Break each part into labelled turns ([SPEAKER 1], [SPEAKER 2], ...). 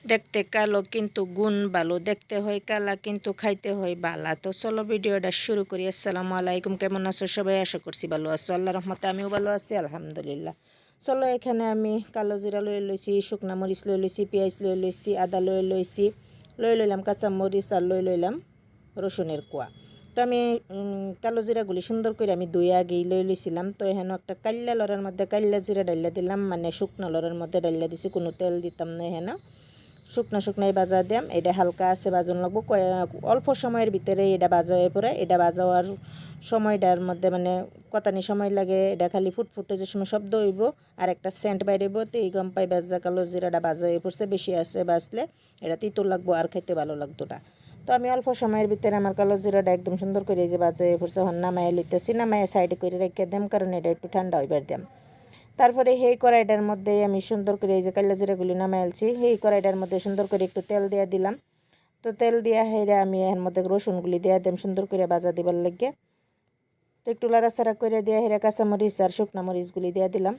[SPEAKER 1] দেখতে কালো কিন্তু গুণ ভালো, দেখতে হয় কালা কিন্তু খাইতে হয় বালা। তো চলো ভিডিওটা শুরু করি। আসসালামু আলাইকুম, কেমন আছো সবাই? আশা করছি ভালো আছো, আল্লাহ রহমতে আমিও ভালো আছি আলহামদুলিল্লাহ। চলো এখানে আমি কালো জিরা লয়ে লইছি, শুকনা মরিচ লয়ে লইছি, পেঁয়াজ লয়ে লইছি, আদা লয়ে লইছি, লয়ে লইলাম কাঁচা মরিচ আর লয়ে লইলাম রসুনের কোয়া। তো আমি কালো জিরাগুলি সুন্দর করে আমি ধুয়ে আগেই লয়ে লইছিলাম। তো এখানে একটা কাল্লা লড়ার মধ্যে কাল্লা জিরা ডাইলা দিলাম, মানে শুকনা লড়ার মধ্যে ডাইলা দিছি, কোনো তেল দিতাম না। এখানে শুকনা শুকনাই বাজা দিয়াম, এটা হালকা আছে বাজন লাগবো, অল্প সময়ের ভিতরে এটা বাজা হয়ে পড়ে। এটা বাজা হওয়ার সময়টার মধ্যে মানে কতানি সময় লাগে, এটা খালি ফুটফুটে যে সময় শব্দ হইব আর একটা সেন্ট বাইরেব, তো এই গম পাই বাজা কালো জিরাটা বাজা হয়ে পড়ছে। বেশি আছে বাজলে এটা তিতো লাগবো আর খাইতে ভালো লাগতো না। তো আমি অল্প সময়ের ভিতরে আমার কালো জিরাটা একদম সুন্দর করে যে বাজা হয়ে পড়ছে, হন নামায় লিতেছি, নামায় সাইডে করে রেখে দিম, কারণ এটা একটু ঠান্ডা হইবার দিম। তারপরে সেই কড়াইটার মধ্যে আমি সুন্দর করে এই যে কাল্লা জিরাগুলি নামাই আলছি, সেই কড়াইটার মধ্যে সুন্দর করে একটু তেল দিয়ে দিলাম। তো তেল দিয়া হেরে আমি এর মধ্যে রসুনগুলি দিয়ে দিলাম সুন্দর করে বাজা দিবার লাগে। তো একটু লাড়াচাড়া করে দিয়ে হেরে কাঁচামরিচ আর শুকনা মরিচগুলি দিয়ে দিলাম।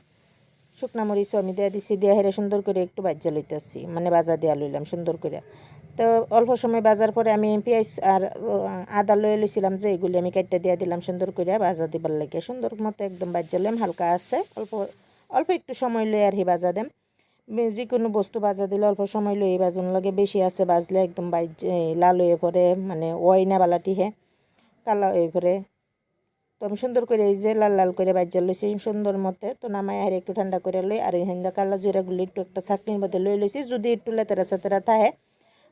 [SPEAKER 1] শুকনা মরিচও আমি দিয়ে দিছি, দিয়ে হেরে সুন্দর করে একটু বাজ্যা লইতেছি, মানে বাজা দিয়া লইলাম সুন্দর করে। তো অল্প সময় বাজার পরে আমি পেঁয়াজ আর আদা লয়ে লইছিলাম, যে এগুলি আমি কাটটা দিয়ে দিলাম সুন্দর করে বাজা দিবার লাগে। সুন্দর মতো একদম বাজ্যা লইম, হালকা আছে অল্প অল্প একটু সময় লই আর হি বাজা দেম। যে কোনো বস্তু বাজা দিলে অল্প সময় লই বাজন লাগে, বেশি আছে বাজলে একদম লাল হয়ে পড়ে, মানে ওই না বালাটি হে কালা হয়ে পড়ে। তো আমি সুন্দর করে এই যে লাল লাল করে বাজ্যা লইছি সুন্দর মতে। তো নামাই আর একটু ঠান্ডা করে লই, আর হিন্দা কালো জিরাগুলি একটু একটা চাকনির মধ্যে লই লইছি, যদি একটু লেতেরা সেতেরা থাকে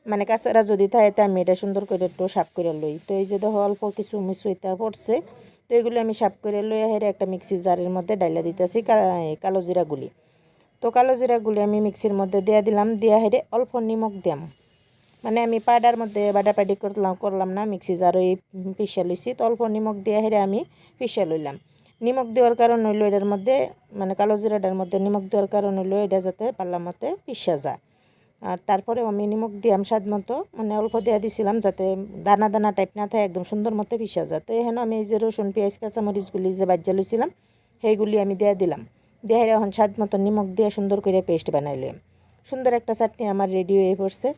[SPEAKER 1] মানে কাঁচারা যদি থাকে, তা আমি এটা সুন্দর করে একটু সাফ করে লই। তো এই যে দেখো অল্প কিছু মিশুইতা পড়ছে, তো এগুলো আমি সাফ করে লই হেরে একটা মিক্সি জারের মধ্যে ডাইলা দিতেছি কালো জিরাগুলি। তো কালো জিরাগুলি আমি মিক্সির মধ্যে দিয়ে দিলাম, দিয়া হেরে অল্প নিমখ দিলাম, মানে আমি পাউডার মধ্যে বাটাপাটি করলাম না, মিক্সি জারই পিষা লইছি। তো অল্প নিমখ দিয়ে হেরে আমি পিষা লইলাম। নিমখ দেওয়ার কারণ হইলো এটার মধ্যে, মানে কালো জিরাটার মধ্যে নিমখ দেওয়ার কারণ হইলো এটা যাতে পাল্লা মতে পিষা যায়। আর তারপরে আমি নিমখ দিয়াম স্বাদ মতো, মানে অল্প দেওয়া দিছিলাম যাতে দানা দানা টাইপ না থাকে, একদম সুন্দর মতো পিষা যায়। তো এখানে আমি এই যে রসুন পেঁয়াজ কাঁচামরিচগুলি যে বাজ্যা লইছিলাম সেইগুলি আমি দিয়ে দিলাম, দিয়ে এখন স্বাদ মতো নিমখ দিয়ে সুন্দর করে পেস্ট বানাইলাম। সুন্দর একটা চাটনি আমার রেডি হয়ে পড়ছে,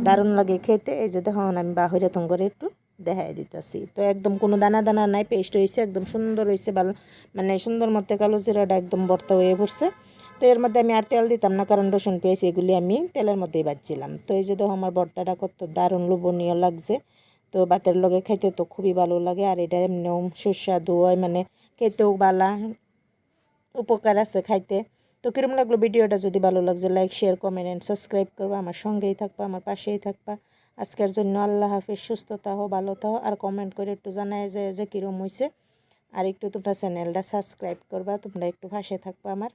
[SPEAKER 1] দারুণ লাগে খেতে। এই যে দেখুন আমি বাহিরে করে একটু দেখাই দিতেছি, তো একদম কোনো দানা দানা নাই, পেস্ট হয়েছে একদম সুন্দর হয়েছে, ভালো মানে সুন্দর মতো কালো জিরাটা একদম ভর্তা হয়ে পড়ছে। তো এর মধ্যে আমি আর তেল দিতাম না, কারণ রসুন পেঁয়াজ এগুলি আমি তেলের মধ্যেই বাজছিলাম। তো এই যে দেখো আমার ভর্তাটা কত দারুণ লোভনীয় লাগছে। তো ভাতের লগে খাইতে তো খুবই ভালো লাগে, আর এটা এমনিও সুস্বাদু হয়, মানে খেতেও বালা, উপকার আছে খাইতে। তো কিরম লাগলো ভিডিওটা? যদি ভালো লাগছে like share comment and subscribe করবা, আমার সঙ্গেই থাকবা, আমার পাশেই থাকবা। আজকের জন্য আল্লাহ হাফিজ, সুস্থ থাকো, ভালো থাকো, আর কমেন্ট করে একটু জানায় যে কিরম হয়েছে। আর একটু তোমরা চ্যানেলটা সাবস্ক্রাইব করবা, তোমরা একটু পাশে থাকবা আমার।